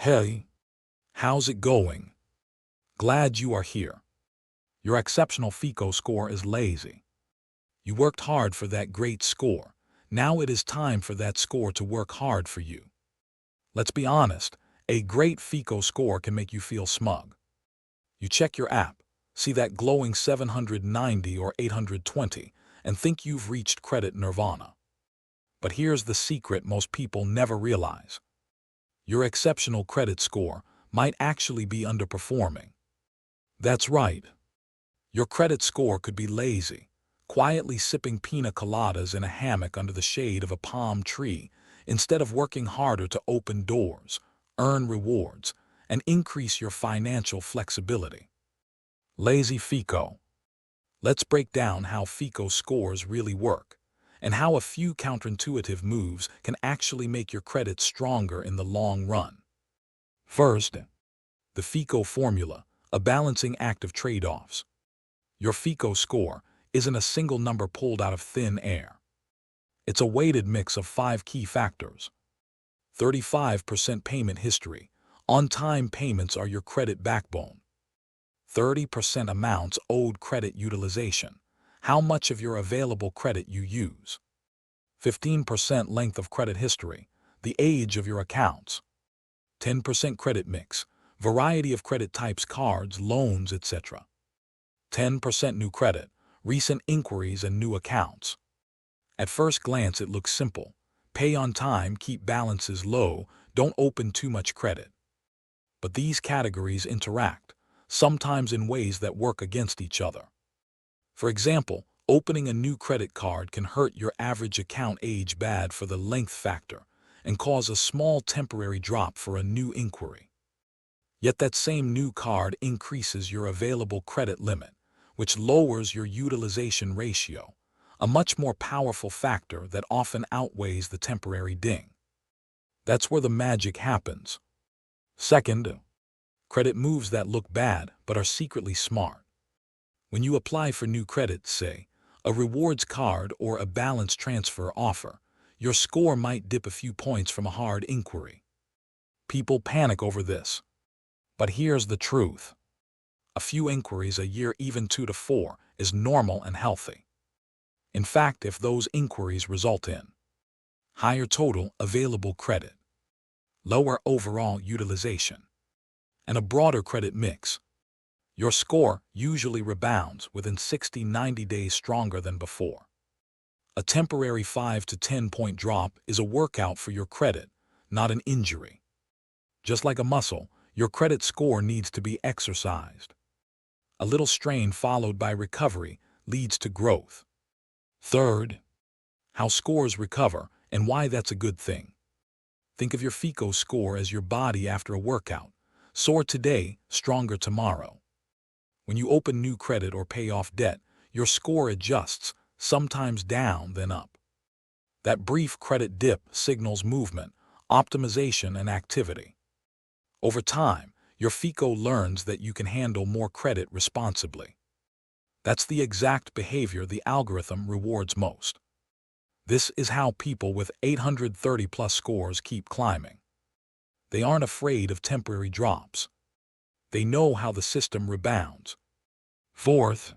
Hey, how's it going? Glad you are here. Your exceptional FICO score is lazy. You worked hard for that great score. Now it is time for that score to work hard for you. Let's be honest, a great FICO score can make you feel smug. You check your app, see that glowing 790 or 820, and think you've reached credit nirvana. But here's the secret most people never realize. Your exceptional credit score might actually be underperforming. That's right. Your credit score could be lazy, quietly sipping pina coladas in a hammock under the shade of a palm tree, instead of working harder to open doors, earn rewards, and increase your financial flexibility. Lazy FICO. Let's break down how FICO scores really work, and how a few counterintuitive moves can actually make your credit stronger in the long run. First, the FICO formula, a balancing act of trade-offs. Your FICO score isn't a single number pulled out of thin air. It's a weighted mix of 5 key factors. 35% payment history. On-time payments are your credit backbone. 30% amounts owed credit utilization. How much of your available credit you use. 15% length of credit history. The age of your accounts. 10% credit mix. Variety of credit types, cards, loans, etc. 10% new credit, recent inquiries and new accounts. At first glance it looks simple. Pay on time, keep balances low, don't open too much credit. But these categories interact, sometimes in ways that work against each other. For example, opening a new credit card can hurt your average account age bad for the length factor and cause a small temporary drop for a new inquiry. Yet that same new card increases your available credit limit, which lowers your utilization ratio, a much more powerful factor that often outweighs the temporary ding. That's where the magic happens. Second, credit moves that look bad but are secretly smart. When you apply for new credit, say, a rewards card or a balance transfer offer, your score might dip a few points from a hard inquiry. People panic over this. But here's the truth. A few inquiries a year, even 2 to 4, is normal and healthy. In fact, if those inquiries result in higher total available credit, lower overall utilization, and a broader credit mix, your score usually rebounds within 60–90 days stronger than before. A temporary 5 to 10 point drop is a workout for your credit, not an injury. Just like a muscle, your credit score needs to be exercised. A little strain followed by recovery leads to growth. Third, how scores recover and why that's a good thing. Think of your FICO score as your body after a workout. Sore today, stronger tomorrow. When you open new credit or pay off debt, your score adjusts, sometimes down, then up. That brief credit dip signals movement, optimization, and activity. Over time, your FICO learns that you can handle more credit responsibly. That's the exact behavior the algorithm rewards most. This is how people with 830+ scores keep climbing. They aren't afraid of temporary drops. They know how the system rebounds. Fourth,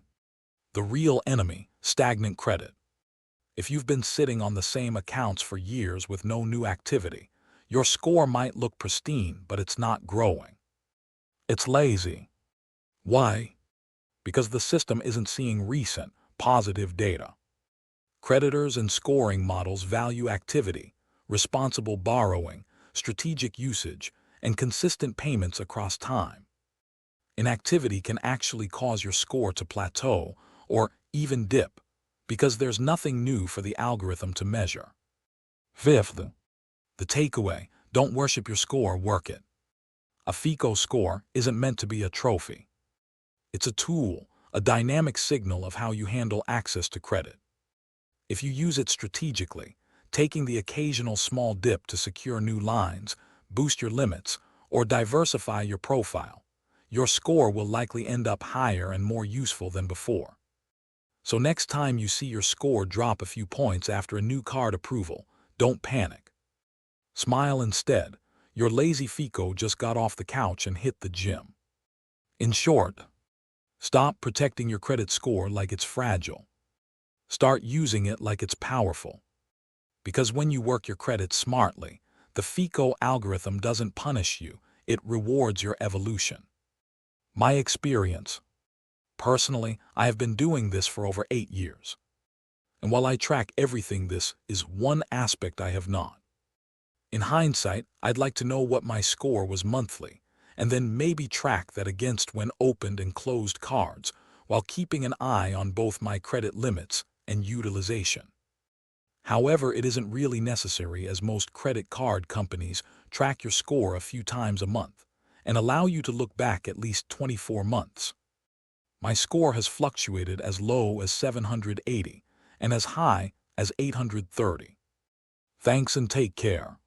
the real enemy, stagnant credit. If you've been sitting on the same accounts for years with no new activity, your score might look pristine, but it's not growing. It's lazy. Why? Because the system isn't seeing recent, positive data. Creditors and scoring models value activity, responsible borrowing, strategic usage, and consistent payments across time. Inactivity can actually cause your score to plateau or even dip, because there's nothing new for the algorithm to measure. Fifth, the takeaway: don't worship your score, work it. A FICO score isn't meant to be a trophy. It's a tool, a dynamic signal of how you handle access to credit. If you use it strategically, taking the occasional small dip to secure new lines, boost your limits, or diversify your profile, your score will likely end up higher and more useful than before. So next time you see your score drop a few points after a new card approval, don't panic. Smile instead. Your lazy FICO just got off the couch and hit the gym. In short, stop protecting your credit score like it's fragile. Start using it like it's powerful. Because when you work your credit smartly, the FICO algorithm doesn't punish you, it rewards your evolution. My experience. Personally, I have been doing this for over 8 years. And while I track everything, this is one aspect I have not. In hindsight, I'd like to know what my score was monthly, and then maybe track that against when opened and closed cards, while keeping an eye on both my credit limits and utilization. However, it isn't really necessary, as most credit card companies track your score a few times a month and allow you to look back at least 24 months. My score has fluctuated as low as 780 and as high as 830. Thanks and take care.